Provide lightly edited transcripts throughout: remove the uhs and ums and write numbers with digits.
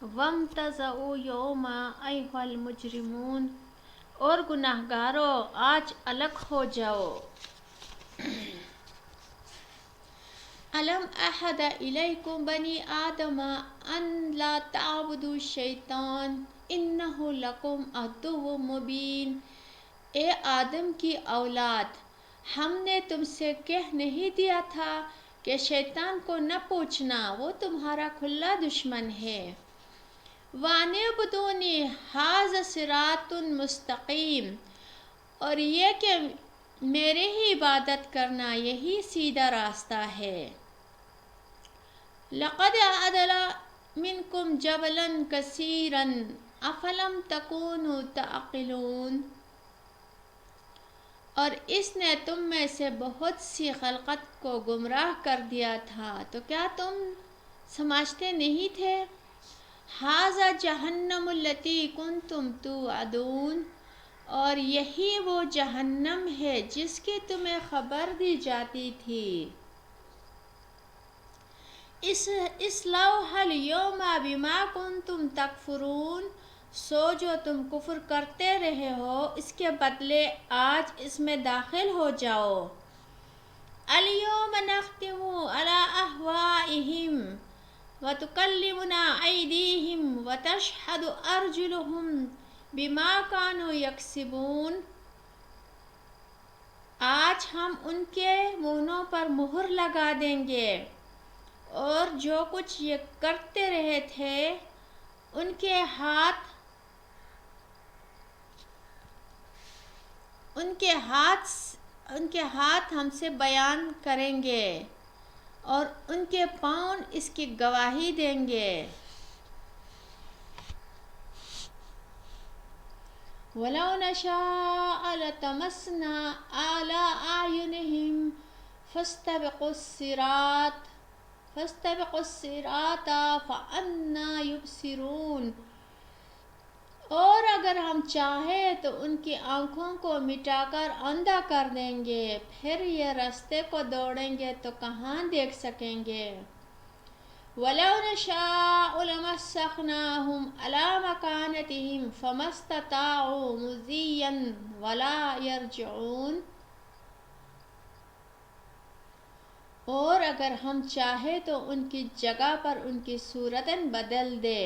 وَامْتَزَعُوا يَوْمَ أَيُّهَا الْمُجْرِمُونَ، اور گناہگارو آج الگ ہو جاؤ۔ أَلَمْ أَعْهَدْ إِلَيْكُمْ بَنِي آدَمَ أَنْ لَا تَعْبُدُوا الشَّيْطَانَ إِنَّهُ لَكُمْ عَدُوٌّ مُبِينٌ، اے آدم کی اولاد، ہم نے تم سے کہہ نہیں دیا تھا کہ شیطان کو نہ پوچھنا، وہ تمہارا کھلا دشمن ہے۔ وَأَنِ اعْبُدُونِي هَٰذَا صِرَاطٌ مُسْتَقِيمٌ، اور یہ کہ میرے ہی عبادت کرنا یہی سیدھا راستہ ہے۔ لَقَدْ أَضَلَّ مِنْكُمْ جَبَلًا كَثِيرًا أَفَلَمْ تَكُونُوا تَعْقِلُونَ، اور اس نے تم میں سے بہت سی خلقت کو گمراہ کر دیا تھا، تو کیا تم سمجھتے نہیں تھے؟ هَٰذَا جَہَنَّمُ الَّتِي كُنْتُمْ تُوعَدُونَ، اور یہی وہ جہنم ہے جس کی تمہیں خبر دی جاتی تھی۔ اصْلَوْهَا الْيَوْمَ بِمَا كُنْتُمْ تَكْفُرُونَ، سو جو تم کفر کرتے رہے ہو اس کے بدلے آج اس میں داخل ہو جاؤ۔ الْيَوْمَ نَخْتِمُ عَلَىٰ أَفْوَاهِهِمْ وَتُكَلِّمُنَا أَيْدِيهِمْ وَتَشْهَدُ أَرْجُلُهُمْ بِمَا كَانُوا يَكْسِبُونَ، آج ہم ان کے منہوں پر مہر لگا دیں گے، اور جو کچھ یہ کرتے رہے تھے ان کے ہاتھ ہم سے بیان کریں گے، اور ان کے پاؤں اس کی گواہی دیں گے۔ وَلَوْ نَشَاءُ لَطَمَسْنَا عَلَىٰ أَعْيُنِهِمْ فَاسْتَبِقُوا الصِّرَاطَ فَأَنَّىٰ يُبْصِرُونَ، اور اگر ہم چاہیں تو ان کی آنکھوں کو مٹا کر اندھا کر دیں گے، پھر یہ رستے کو دوڑیں گے تو کہاں دیکھ سکیں گے۔ وَلَوْ نَشَاءُ لَمَسَّخْنَاهُمْ عَلَىٰ مَكَانَتِهِمْ فَمَا اسْتَطَاعُوا مُضِيًّا وَلَا يَرْجِعُونَ، اور اگر ہم چاہیں تو ان کی جگہ پر ان کی صورتیں بدل دے،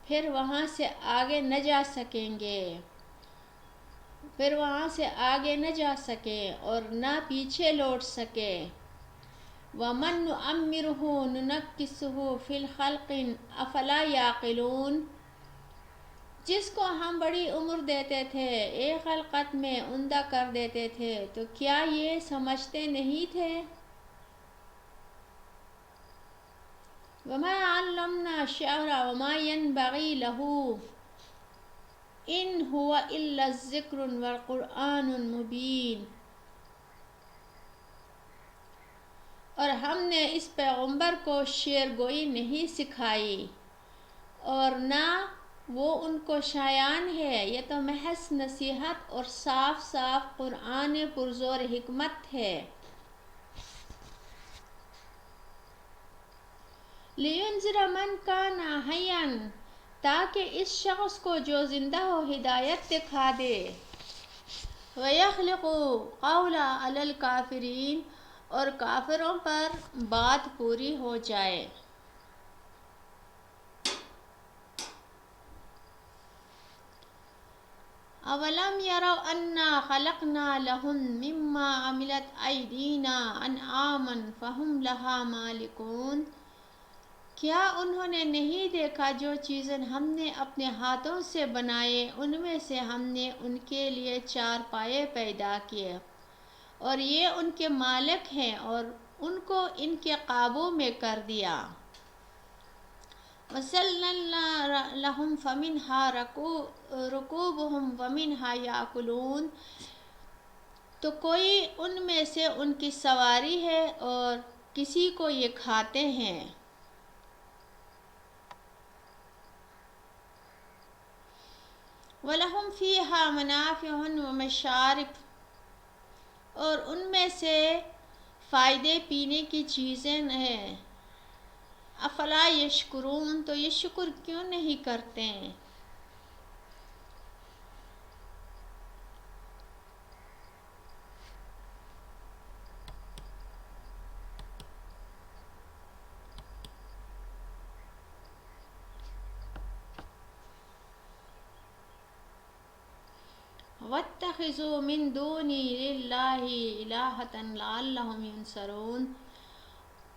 پھر وہاں سے آگے نہ جا سکے اور نہ پیچھے لوٹ سکے۔ وَمَن نُّعَمِّرْهُ نُنَكِّسْهُ فِي الْخَلْقِ أَفَلَا يَعْقِلُونَ، جس کو ہم بڑی عمر دیتے تھے ایک خلقت میں اندھا کر دیتے تھے، تو کیا یہ سمجھتے نہیں تھے؟ وَمَا عَلَّمْنَا الشِّعْرَ وَمَا يَنبَغِي لَهُ إِنْ هُوَ إِلَّا ذِكْرٌ وَقُرْآنٌ مُبِينٌ، اور ہم نے اس پیغمبر کو شعر گوئی نہیں سکھائی، اور نہ وہ ان کو شایان ہے، یہ تو محض نصیحت اور صاف صاف قرآن پرزور حکمت ہے۔ لِيُنذِرَ مَن كَانَ حَيًّا، تاکہ اس شخص کو جو زندہ ہو ہدایت دکھا دے۔ وَيَحِلُّ الْقَوْلَ عَلَى الْكَافِرِينَ، اور کافروں پر بات پوری ہو جائے۔ أَوَلَمْ يَرَوْا أَنَّا خَلَقْنَا لَهُم مِّمَّا عَمِلَتْ أَيْدِينَا أَنْعَامًا فَهُمْ لَهَا مَالِكُونَ، کیا انہوں نے نہیں دیکھا جو چیزیں ہم نے اپنے ہاتھوں سے بنائے، ان میں سے ہم نے ان کے لیے چار پائے پیدا کیے، اور یہ ان کے مالک ہیں اور ان کو ان کے قابو میں کر دیا۔ وَذَلَّلْنَا لَهُمْ فَمِنْهَا رَكُوبُهُمْ وَمِنْهَا يَأْكُلُونَ، تو کوئی ان میں سے ان کی سواری ہے اور کسی کو یہ کھاتے ہیں۔ وَلَهُمْ فِيهَا مَنَافِعُ وَمَشَارِبُ، اور ان میں سے فائدے پینے کی چیزیں ہیں، افلا یشکرون، تو یہ شکر کیوں نہیں کرتے ہیں؟ وَاتَّخِذُوا مِن دُونِ اللَّهِ إِلَٰهَةً لَعَلَّهُمْ يُنصَرُونَ،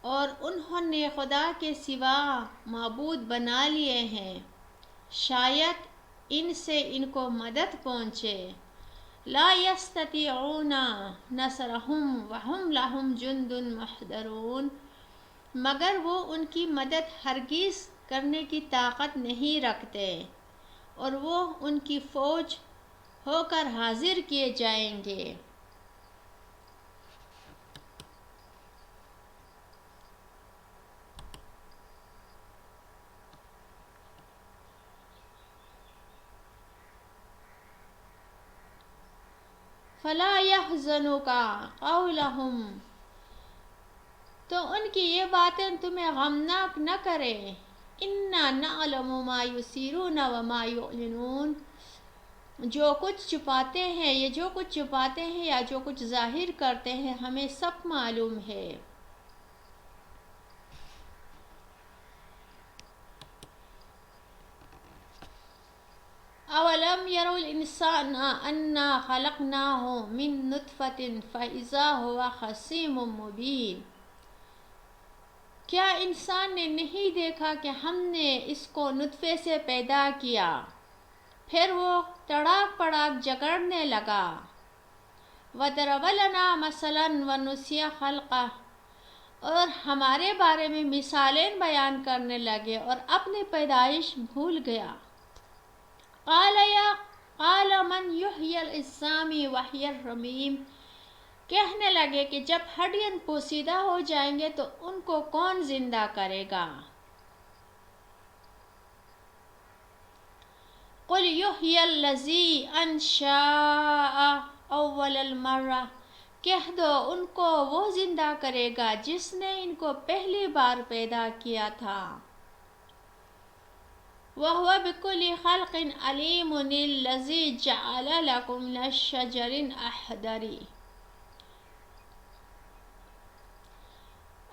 اور انہوں نے خدا کے سوا معبود بنا لیے ہیں، شاید ان سے ان کو مدد پہنچے۔ لا يستطيعون نصرهم وهم لهم جند محضرون، مگر وہ ان کی مدد ہرگز کرنے کی طاقت نہیں رکھتے، اور وہ ان کی فوج ہو کر حاضر کیے جائیں گے۔ فلا يحزنك قولهم، تو ان کی یہ باتیں تمہیں غمناک نہ کریں۔ انا نعلم ما يسرون وما يعلنون، جو کچھ چھپاتے ہیں، یہ جو کچھ چھپاتے ہیں یا جو کچھ ظاہر کرتے ہیں، ہمیں سب معلوم ہے۔ اولم يروا الانسان انا خلقناه من نطفة فاذا هو خصيم مبين، کیا انسان نے نہیں دیکھا کہ ہم نے اس کو نطفے سے پیدا کیا، پھر وہ تڑاک پڑاک جگڑنے لگا۔ وَضَرَبَ لَنَا مَثَلًا وَنَسِيَ خَلْقَهُ، اور ہمارے بارے میں مثالیں بیان کرنے لگے اور اپنی پیدائش بھول گیا۔ قَالَ مَنْ يُحْيِي الْعِظَامِ وَهِيَ الرَّمِيمُ، کہنے لگے کہ جب ہڈیاں پوسیدہ ہو جائیں گے تو ان کو کون زندہ کرے گا؟ قُلْ يُحْيِي الَّذِي أَنشَأَهَا أَوَّلَ مَرَّةٍ، کہہ دو ان کو وہ زندہ کرے گا جس نے ان کو پہلی بار پیدا کیا تھا۔ وَهُوَ بِكُلِّ خَلْقٍ عَلِيمٌ الَّذِي جَعَلَ لَكُم مِّنَ الشَّجَرِ الْأَخْضَرِ،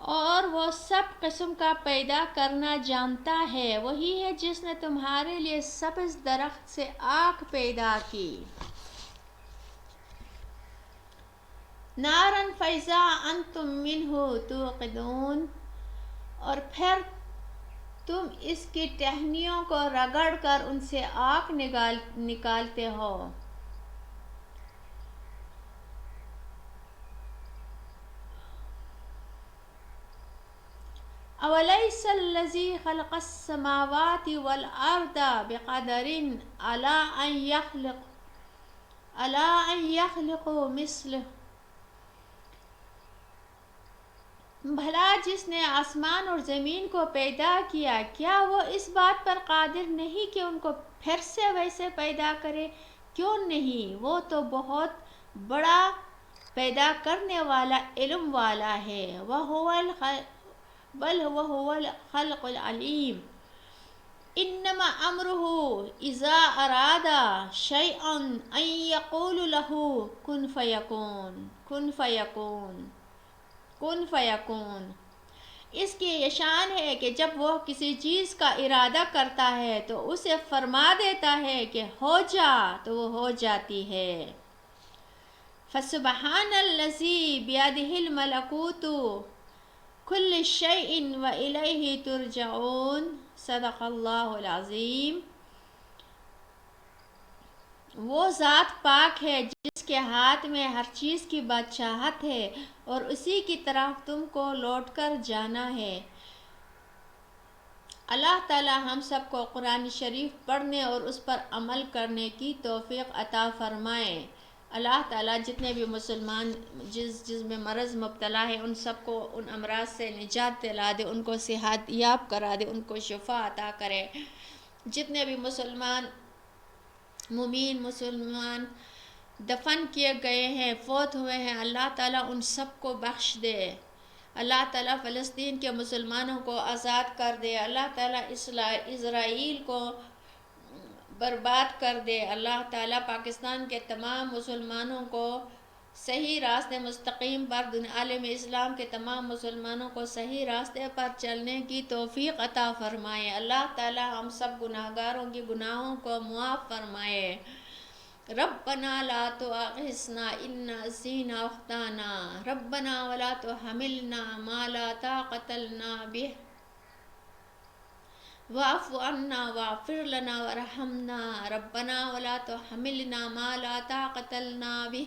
اور وہ سب قسم کا پیدا کرنا جانتا ہے، وہی ہے جس نے تمہارے لیے سبز درخت سے آگ پیدا کی۔ نَارًا فَإِذَا أَنتُم مِّنْهُ تُوقِدُونَ، اور پھر تم اس کی ٹہنیوں کو رگڑ کر ان سے آگ نکالتے ہو۔ أَوَلَيْسَ الَّذِي خَلَقَ السَّمَاوَاتِ وَالْأَرْضَ بِقَادِرٍ عَلَىٰ أَن يَخْلُقَ مِثْلَهُم، بھلا جس نے آسمان اور زمین کو پیدا کیا، کیا وہ اس بات پر قادر نہیں کہ ان کو پھر سے ویسے پیدا کرے؟ کیوں نہیں، وہ تو بہت بڑا پیدا کرنے والا، علم والا ہے۔ بل وهو الخلق العلیم، انما امره اذا اراد شيئا ان يقول له كن فيكون۔ اس کی یہ شان ہے کہ جب وہ کسی چیز کا ارادہ کرتا ہے تو اسے فرما دیتا ہے کہ ہو جا، تو وہ ہو جاتی ہے۔ فسبحان الذی بیدہ الملکوت کل شیء والیہ ترجعون، صدق اللہ العظیم۔ وہ ذات پاک ہے جس کے ہاتھ میں ہر چیز کی بادشاہت ہے اور اسی کی طرف تم کو لوٹ کر جانا ہے۔ اللہ تعالی ہم سب کو قرآن شریف پڑھنے اور اس پر عمل کرنے کی توفیق عطا فرمائے۔ اللہ تعالیٰ جتنے بھی مسلمان جس میں مرض مبتلا ہے ان سب کو ان امراض سے نجات دلا دے، ان کو صحت یاب کرا دے، ان کو شفا عطا کرے۔ جتنے بھی مسلمان دفن کیے گئے ہیں، فوت ہوئے ہیں، اللہ تعالیٰ ان سب کو بخش دے۔ اللہ تعالیٰ فلسطین کے مسلمانوں کو آزاد کر دے، اللہ تعالیٰ اسرائیل کو برباد کر دے، اللہ تعالیٰ پاکستان کے تمام مسلمانوں کو صحیح راستے مستقیم پر، عالم اسلام کے تمام مسلمانوں کو صحیح راستے پر چلنے کی توفیق عطا فرمائے، اللہ تعالیٰ ہم سب گناہگاروں کی گناہوں کو معاف فرمائے۔ ربنا لا تؤاخذنا ان نسینا او اخطانا ربنا ولا تحملنا ما لا طاقة لنا به واعف عنا واغفر لنا وارحمنا ربنا ولا تحملنا ما لا طاقة لنا به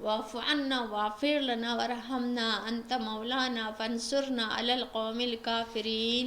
واعف عنا واغفر لنا وارحمنا انت مولانا فانصرنا على القوم الكافرين۔